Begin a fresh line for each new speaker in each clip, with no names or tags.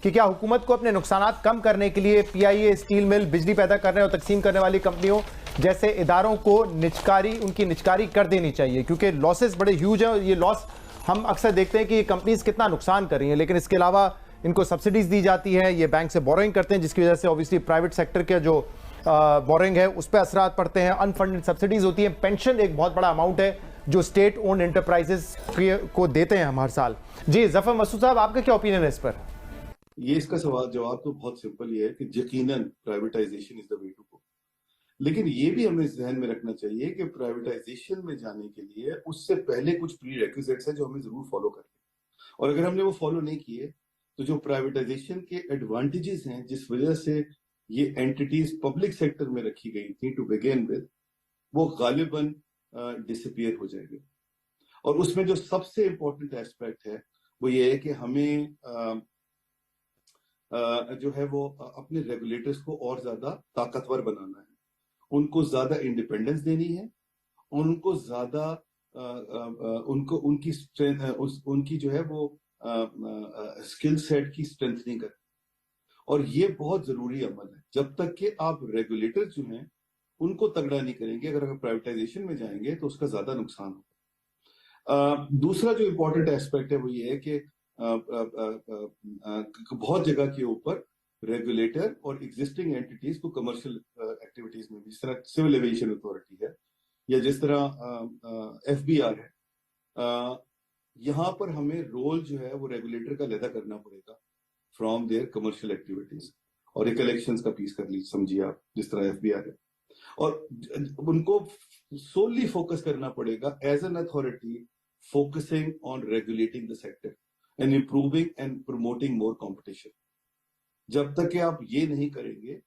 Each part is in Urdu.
کہ کیا حکومت کو اپنے نقصانات کم کرنے کے لیے پی آئی اے اسٹیل مل، بجلی پیدا کرنے اور تقسیم کرنے والی کمپنیوں جیسے اداروں کو ان کی نجکاری کر دینی چاہیے، کیونکہ لاسز بڑے ہیوج ہیں اور یہ لاس ہم اکثر دیکھتے ہیں کہ یہ کمپنیز کتنا نقصان کر رہی ہیں، لیکن اس کے علاوہ ان کو سبسڈیز دی جاتی ہیں، یہ بینک سے بورنگ کرتے ہیں جس کی وجہ سے اوبیسلی پرائیویٹ سیکٹر کے جو بورنگ ہے اس پہ اثرات پڑتے ہیں، انفنڈڈ سبسڈیز ہوتی ہیں، پینشن ایک بہت بڑا اماؤنٹ ہے جو اسٹیٹ اونڈ انٹرپرائزز کو دیتے ہیں ہم ہر سال۔ جی ظفر مسعود صاحب، آپ کا کیا اوپینین ہے اس پر؟
یہ اس کا جواب تو بہت سمپل یہ ہے کہ یقیناً privatisation is the way to go, لیکن یہ بھی ہمیں ذہن میں رکھنا چاہیے کہ پرائیویٹائزیشن میں جانے کے لیے اس سے پہلے کچھ پری ریکوزٹس ہیں جو ہمیں ضرور فالو کرنے ہیں، اور اگر ہم نے وہ فالو نہیں کیے تو جو پرائیویٹائزیشن کے ایڈوانٹیجز ہیں جس وجہ سے یہ اینٹیٹیز پبلک سیکٹر میں رکھی گئی تھی ٹو بگین ود، وہ غالباً ڈسپیئر ہو جائے گی۔ اور اس میں جو سب سے امپورٹنٹ ایسپیکٹ ہے وہ یہ ہے کہ ہمیں جو ہے وہ اپنے ریگولیٹرز کو اور زیادہ طاقتور بنانا ہے، ان کو زیادہ انڈیپینڈنس دینی ہے، ان کو زیادہ ان کی جو ہے وہ اسکل سیٹ کی اسٹرینتھنگ کریں، اور یہ بہت ضروری عمل ہے۔ جب تک کہ آپ ریگولیٹر جو ہیں ان کو تگڑا نہیں کریں گے، اگر پرائیویٹائزیشن میں جائیں گے تو اس کا زیادہ نقصان ہوگا۔ دوسرا جو امپورٹنٹ ایسپیکٹ ہے وہ یہ ہے کہ بہت جگہ کے اوپر ریگولیٹر اور ایگزسٹنگ اینٹیٹیز کو کمرشل ایکٹیویٹیز میں بھی، جس طرح سول ایویشن اتھارٹی ہے یا جس طرح ایف بی آر ہے، یہاں پر ہمیں رول جو ہے وہ ریگولیٹر کا علیحدہ کرنا پڑے گا فرام دیئر کمرشل ایکٹیویٹیز، اور ایک الیکشنز کا پیس کر لیجیے، سمجھیے آپ، جس طرح ایف بی آر ہے، اور ان کو سوللی فوکس کرنا پڑے گا as an authority focusing on regulating the sector and improving and promoting more competition. جب تک کہ آپ یہ نہیں کریں گے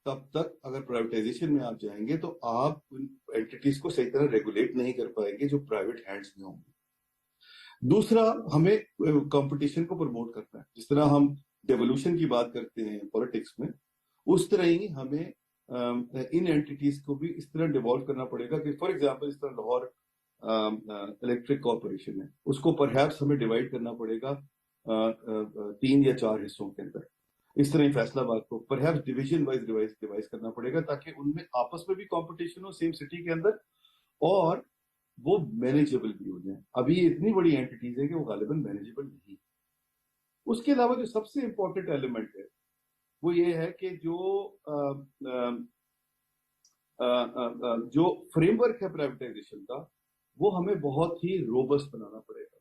تب تک اگر پرائیویٹائزیشن میں آپ جائیں گے تو آپ ان اینٹیٹیز کو صحیح طرح ریگولیٹ نہیں کر پائیں گے جو پرائیویٹ ہینڈز میں ہوں گے۔ دوسرا، ہمیں کمپٹیشن کو پروموٹ کرنا ہے، جس طرح ہم ڈیولوشن کی بات کرتے ہیں پولیٹکس میں، اس طرح ہی ہمیں ان اینٹیٹیز کو بھی اس طرح ڈیولو کرنا پڑے گا کہ فار ایگزامپل اس طرح لاہور الیکٹرک کارپوریشن ہے، اس کو پرہیپس ہمیں ڈیوائڈ کرنا پڑے گا 3 یا 4 حصوں کے اندر۔ اس طرح فیصلہ آباد کو پرہیپس ڈویژن وائز ڈیوائز کرنا پڑے گا تاکہ ان میں آپس میں بھی کمپٹیشن ہو سیم سٹی کے اندر، اور وہ مینیجیبل بھی ہو جائیں۔ ابھی یہ اتنی بڑی اینٹیٹیز ہے کہ وہ غالباً مینیجیبل نہیں۔ اس کے علاوہ جو سب سے امپورٹنٹ ایلیمنٹ ہے وہ یہ ہے کہ جو فریم ورک ہے پرائیویٹائزیشن کا، وہ ہمیں بہت ہی روبسٹ بنانا پڑے گا۔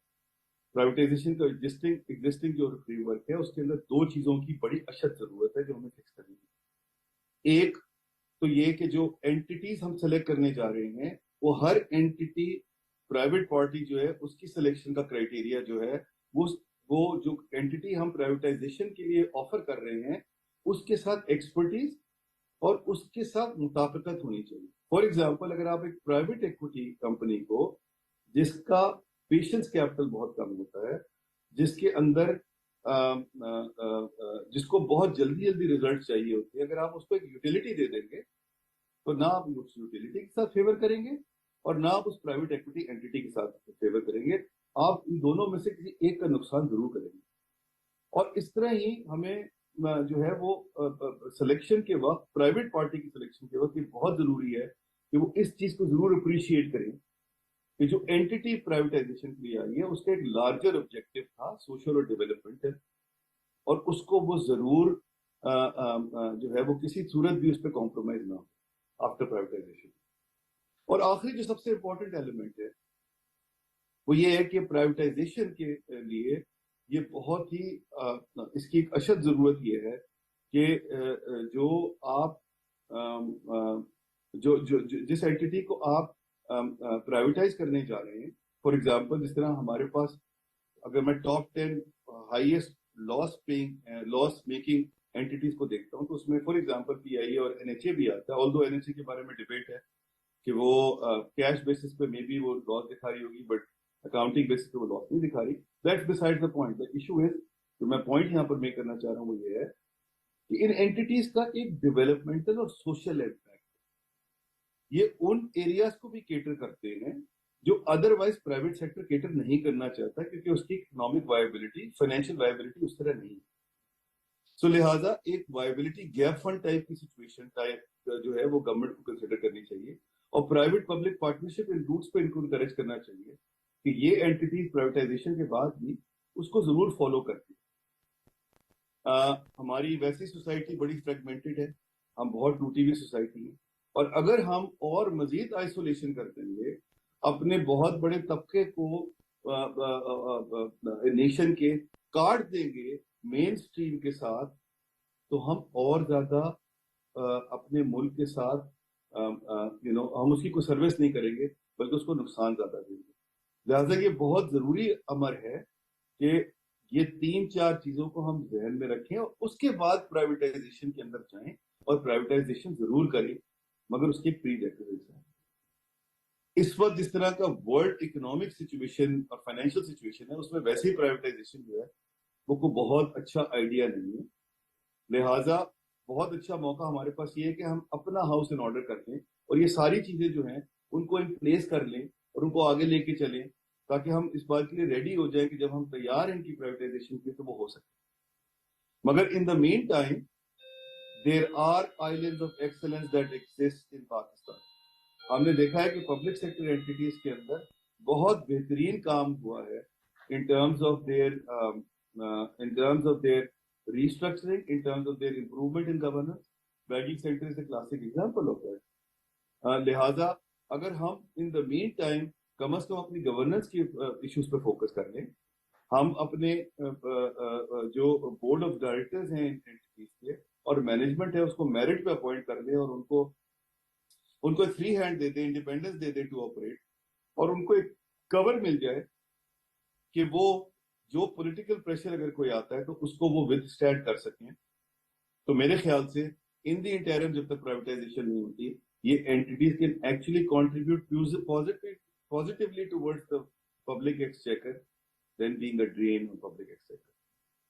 پرائیویٹائزیشن کا ایگزسٹنگ جو فریم ورک ہے اس کے اندر 2 چیزوں کی بڑی اشد ضرورت ہے جو ہمیں فکس کرنی ہے۔ ایک تو یہ کہ جو اینٹیٹیز ہم سلیکٹ کرنے جا رہے ہیں وہ ہر اینٹیٹی پرائیویٹ پارٹی جو ہے اس کی سلیکشن کا کرائٹیریا جو ہے وہ جو اینٹیٹی ہم پرائیویٹائزیشن کے لیے آفر کر رہے ہیں اس کے ساتھ ایکسپرٹیز اور اس کے ساتھ مطابقت ہونی چاہیے۔ فار ایگزامپل، اگر آپ ایک پرائیویٹ ایکوٹی کمپنی کو جس کا پیشنس کیپٹل بہت کم ہوتا ہے، جس کے اندر جس کو بہت جلدی ریزلٹ چاہیے ہوتے ہیں، اگر آپ اس کو ایک یوٹیلیٹی دے دیں گے تو نہ آپ اس یوٹیلیٹی کے ساتھ فیور کریں گے اور نہ آپ اس پرائیویٹ ایکوٹی اینٹیٹی کے ساتھ فیور کریں گے، آپ ان دونوں میں سے کسی ایک کا نقصان ضرور کریں گے۔ اور اس طرح ہی ہمیں جو ہے وہ سلیکشن کے وقت، پرائیویٹ پارٹی کی سلیکشن کے وقت یہ بہت ضروری ہے کہ وہ اس چیز کو ضرور اپریشیٹ کریں کہ جو اینٹیٹی پرائیویٹائزیشن کے لیے آئی ہے اس کا ایک لارجر آبجیکٹو تھا سوشل اور ڈیولپمنٹ، اور اس کو وہ ضرور جو ہے وہ کسی صورت بھی اس پہ کمپرومائز نہ ہو آفٹر پرائیویٹائزیشن۔ اور آخری جو سب سے امپورٹنٹ ایلیمنٹ ہے وہ یہ ہے کہ پرائیویٹائزیشن کے لیے یہ بہت ہی اس کی ایک اشد ضرورت یہ ہے کہ جو آپ جس اینٹیٹی کو آپ پرائیویٹائز کرنے جا رہے ہیں، فار ایگزامپل جس طرح ہمارے پاس اگر میں ٹاپ 10 ہائیسٹ لاس میکنگ اینٹیٹیز کو دیکھتا ہوں تو اس میں فار ایگزامپل پی آئی اے اور این ایچ اے بھی آتا ہے، آلدو این ایچ اے کے بارے میں ڈیبیٹ ہے کہ وہ کیش بیسس پہ مے بی وہ لاس دکھا رہی ہوگی، بٹ اکاؤنٹنگ بیسس پہ وہ لاس نہیں دکھا رہی۔ That's beside the point. The issue is, جو میں پوائنٹ یہاں پر میک کرنا چاہ رہا ہوں وہ یہ ہے کہ ان اینٹیٹیز کا ایک ڈیولپمنٹل اور سوشل امپیکٹ ہے۔ یہ ان ایریاز کو بھی کیٹر کرتے ہیں جو ادروائز پرائیویٹ سیکٹر کیٹر نہیں کرنا چاہتا، کیونکہ اس کی اکنامک وائبلٹی، فائنینشیل وائبلٹی اس طرح نہیں ہے۔ سو لہٰذا ایک وائبلٹی گیپ فنڈ ٹائپ کی سچویشن ٹائپ جو ہے وہ گورنمنٹ کو کنسیڈر کرنی چاہیے اور private public partnership in roots پہ ان کو انکریج کرنا چاہیے کہ یہ اینٹیٹیز پرائیویٹائزیشن کے بعد بھی اس کو ضرور فالو کرتی ہیں. ہماری ویسی سوسائٹی بڑی فریگمنٹڈ ہے, ہم بہت ٹوٹی ہوئی سوسائٹی ہیں, اور اگر ہم اور مزید آئسولیشن کر دیں گے اپنے بہت بڑے طبقے کو نیشن کے کاٹ دیں گے مین اسٹریم کے ساتھ, تو ہم اور زیادہ اپنے ملک کے ساتھ ہم اس کی کوئی سروس نہیں کریں گے بلکہ اس کو نقصان زیادہ دیں گے. لہٰذا یہ بہت ضروری امر ہے کہ یہ 3-4 چیزوں کو ہم ذہن میں رکھیں اور اس کے بعد پرائیویٹائزیشن کے اندر جائیں, اور پرائیویٹائزیشن ضرور کریں مگر اس کی پری ریکوزٹس ہیں. اس وقت جس طرح کا ورلڈ اکنامک سچویشن اور فائنینشیل سچویشن ہے اس میں ویسے ہی پرائیویٹائزیشن جو ہے وہ کوئی بہت اچھا آئیڈیا نہیں ہے. لہٰذا بہت اچھا موقع ہمارے پاس یہ ہے کہ ہم اپنا ہاؤس ان آرڈر کر لیں اور یہ ساری چیزیں جو ہیں ان کو ان پلیس کر لیں اور ان کو آگے لے کے چلیں تاکہ ہم اس بات کے لیے ریڈی ہو جائیں کہ جب ہم تیار ہیں ان کی پرائیویٹائزیشن کی تو وہ ہو سکے. مگر in the meantime there are islands of excellence that exist in Pakistan. ہم نے دیکھا ہے کہ پبلک سیکٹر اینٹیٹیز کے اندر بہت بہترین کام ہوا ہے in terms of their restructuring, in terms of their improvement in governance. Banking sector is a classic example of that. لہٰذا اگر ہم in the meantime کم از کم اپنی گورننس کی ایشوز پہ فوکس کر لیں, ہم اپنے جو بورڈ آف ڈائریکٹرز ہیں اینٹیز کے اور مینجمنٹ ہے اس کو میرٹ پہ اپوائنٹ کر لیں اور ان کو ایک فری ہینڈ دے دیں, انڈیپینڈنس دے دیں ٹو آپریٹ, اور ان کو ایک کور مل جائے کہ وہ جو پولیٹیکل پریشر اگر کوئی آتا ہے تو اس کو وہ ود اسٹینڈ کر سکیں. تو میرے خیال سے ان دی انٹرم جب تک پرائیویٹائزیشن نہیں ہوتی یہ اینٹیز can actually contribute positively towards the public exchequer than being a drain on public exchequer.